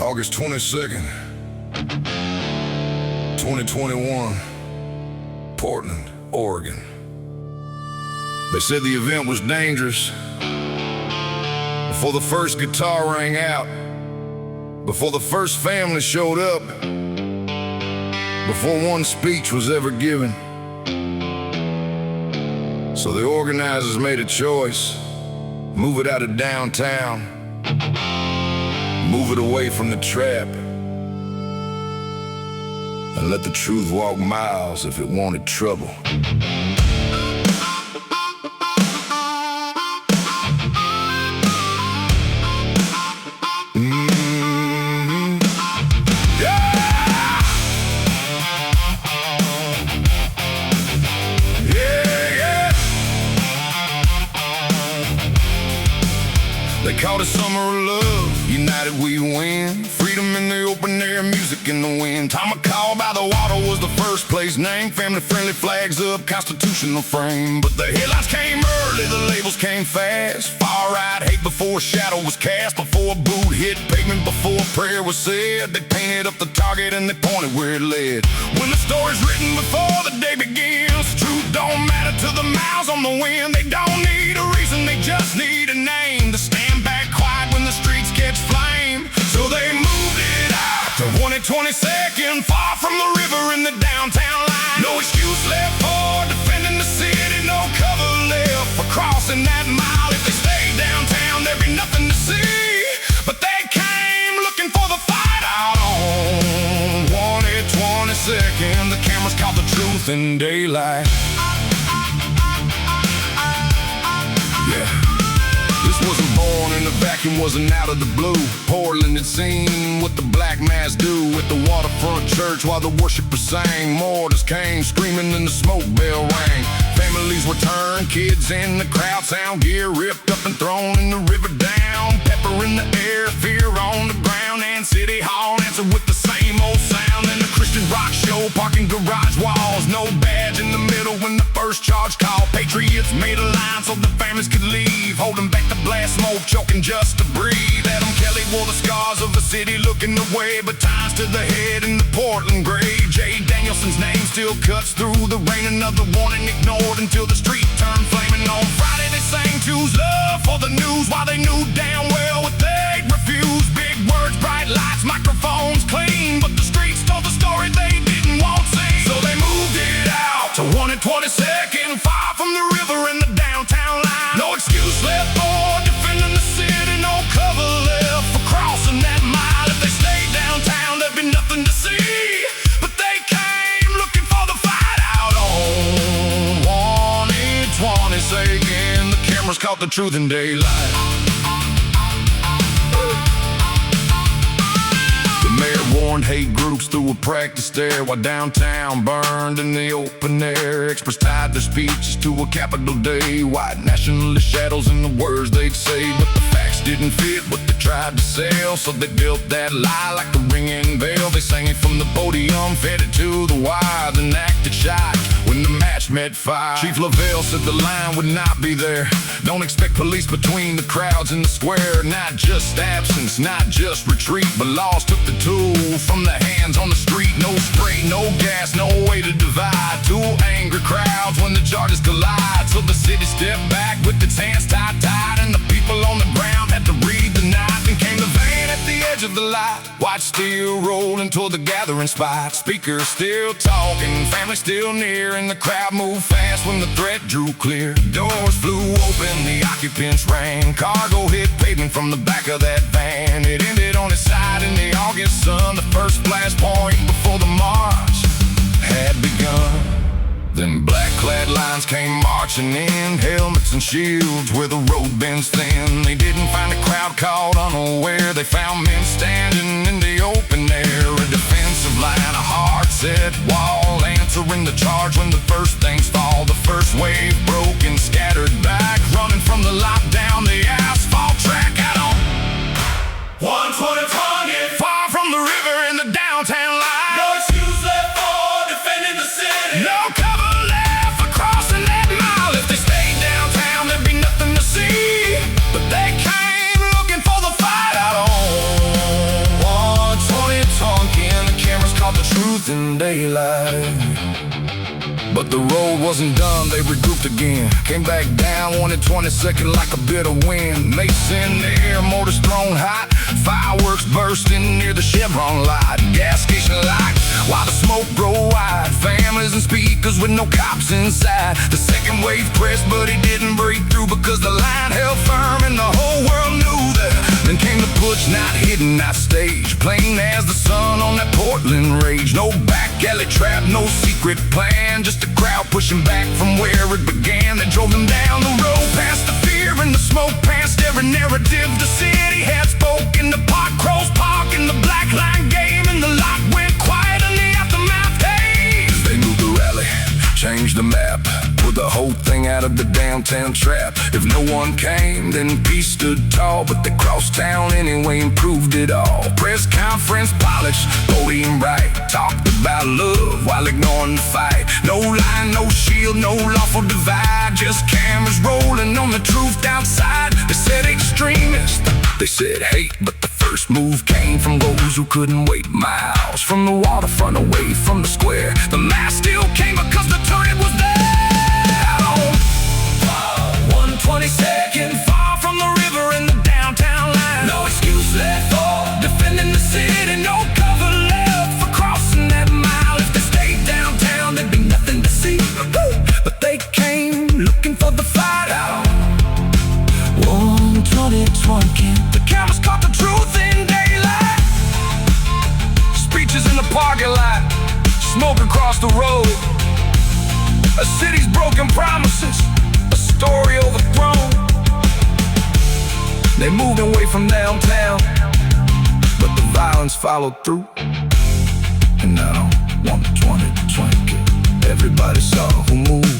August 22nd, 2021, Portland, Oregon. They said the event was dangerous. Before the first guitar rang out, before the first family showed up, before one speech was ever given. So the organizers made a choice: move it out of downtown, move it away from the trap, and let the truth walk miles if it wanted trouble. They called it summer of love, united we win. Freedom in the open air, music in the wind. Time of call by the water was the first place name. Family-friendly flags up, constitutional frame. But the headlines came early, the labels came fast. Far-right hate before a shadow was cast, before a boot hit pavement, before a prayer was said. They painted up the target and they pointed where it led. When the story's written before the day begins, truth don't matter to the miles on the wind. They don't need a reason, they just need a name to stand back quiet when the streets catch flame. So they moved it out to 122nd, far from the river in the downtown line. No excuse left for defending the city, no cover left for crossing that mile. If they stayed downtown, there'd be nothing to see. But they came looking for the fight out on 122nd. The cameras caught the truth in daylight. This wasn't born in a vacuum, wasn't out of the blue. Portland had seen what the black mass do at the waterfront church while the worshipers sang. Mortars came screaming and the smoke bell rang. Families were turned, kids in the crowd, sound gear ripped up and thrown in the river down. Pepper in the air, fear on the ground, and City Hall answered with the same old sound. And the Christian rock show, parking garage walls, no badge in the middle when the first charge called. Patriots made a line so the families could leave, holding back the blast smoke, choking just to breathe. Adam Kelly wore the scars of the city looking away, but ties to the head in the Portland grave. Jay Danielson's name still cuts through the rain, another warning ignored until the street turned flaming. On Friday they sang Choose Love for the news, while they knew damn well what they'd refuse. Big words, bright lights, microphones clean, but the streets told the story they didn't want seen. So they moved it out to 122nd, far from the river in the downtown line. No excuse left for defending the city, no cover left for crossing that mile. If they stayed downtown, there'd be nothing to see. But they came looking for the fight out on 122nd. The cameras caught the truth in daylight. Mayor warned hate groups through a practice there, while downtown burned in the open air. Experts tied their speeches to a capital day. White nationalist shadows in the words they'd say, but the facts didn't fit what they tried to sell. So they built that lie like a ringing bell. They sang it from the podium, fed it to the wire, then acted shocked when the match met fire. Chief Lavelle said the line would not be there. Don't expect police between the crowds in the square. Not just absence, not just retreat, but laws took the tool from the hands on the street. No spray, no gas, no way to divide two angry crowds when the charges collide. So the city stepped back with its hands tied, and the people on the ground had to read the night. Then came the van at the edge of the light, watch still rolling toward the gathering spot. Speakers still talking, family still near, and the crowd moved fast when the threat drew clear. Doors flew open, the occupants ran. Cargo hit pavement from the back of that van. It ended on its side in the August sun, the first flashpoint before the march had begun. Then black-clad lines came marching in, helmets and shields where the road bends thin. They didn't find a crowd caught unaware, they found men standing in the open air. A defensive line, a hard-set wall, answering the charge when the first things fall. The first wave broke and scattered back, running from the lockdown, the asphalt track out on 122nd, far from the river in the downtown line. No excuse left for defending the city, no cover left for crossing that mile. If they stayed downtown, there'd be nothing to see. But they came looking for the fight out on truth in daylight. But the road wasn't done, they regrouped again. Came back down, 1 and 22nd like a bit of wind. Mace in the air, motors thrown hot. Fireworks bursting near the Chevron light. Gas station light, while the smoke grow wide. Families and speakers with no cops inside. The second wave pressed, but it didn't break through, because the line held firm and the whole world knew that. Then came the push, not hidden, not staged. Plain as the sun on that Portland rage. No back alley trap, no secret plan. Just a crowd pushing back from where it began. That drove them down the road, past the fear and the smoke, past every narrative the city had spoken. The pot crows park in the black line game, and the lot went quiet in the aftermath days. They moved the rally, changed the map, pulled the whole thing out of the downtown trap. If no one came, then peace stood tall, but they crossed town anyway and proved it all. Press conference polished, podium bright, talked about love while ignoring the fight. No line, no shield, no lawful divide, just cameras rolling on the truth outside. They said extremists, they said hate, but the first move came from those who couldn't wait. Miles from the waterfront, away from the square, the mass still came because the turret was there. Out on 122nd, far from the river in the downtown line. No excuse left for defending the city, no cover left for crossing that mile. If they stayed downtown, there'd be nothing to see. But they came looking for the fight. Out on 122nd, the cameras caught the truth in daylight. Speeches in the parking lot, smoke across the road. A city's broken promises, a story overthrown. They moved away from downtown, but the violence followed through. And now, 122nd, everybody saw who moved.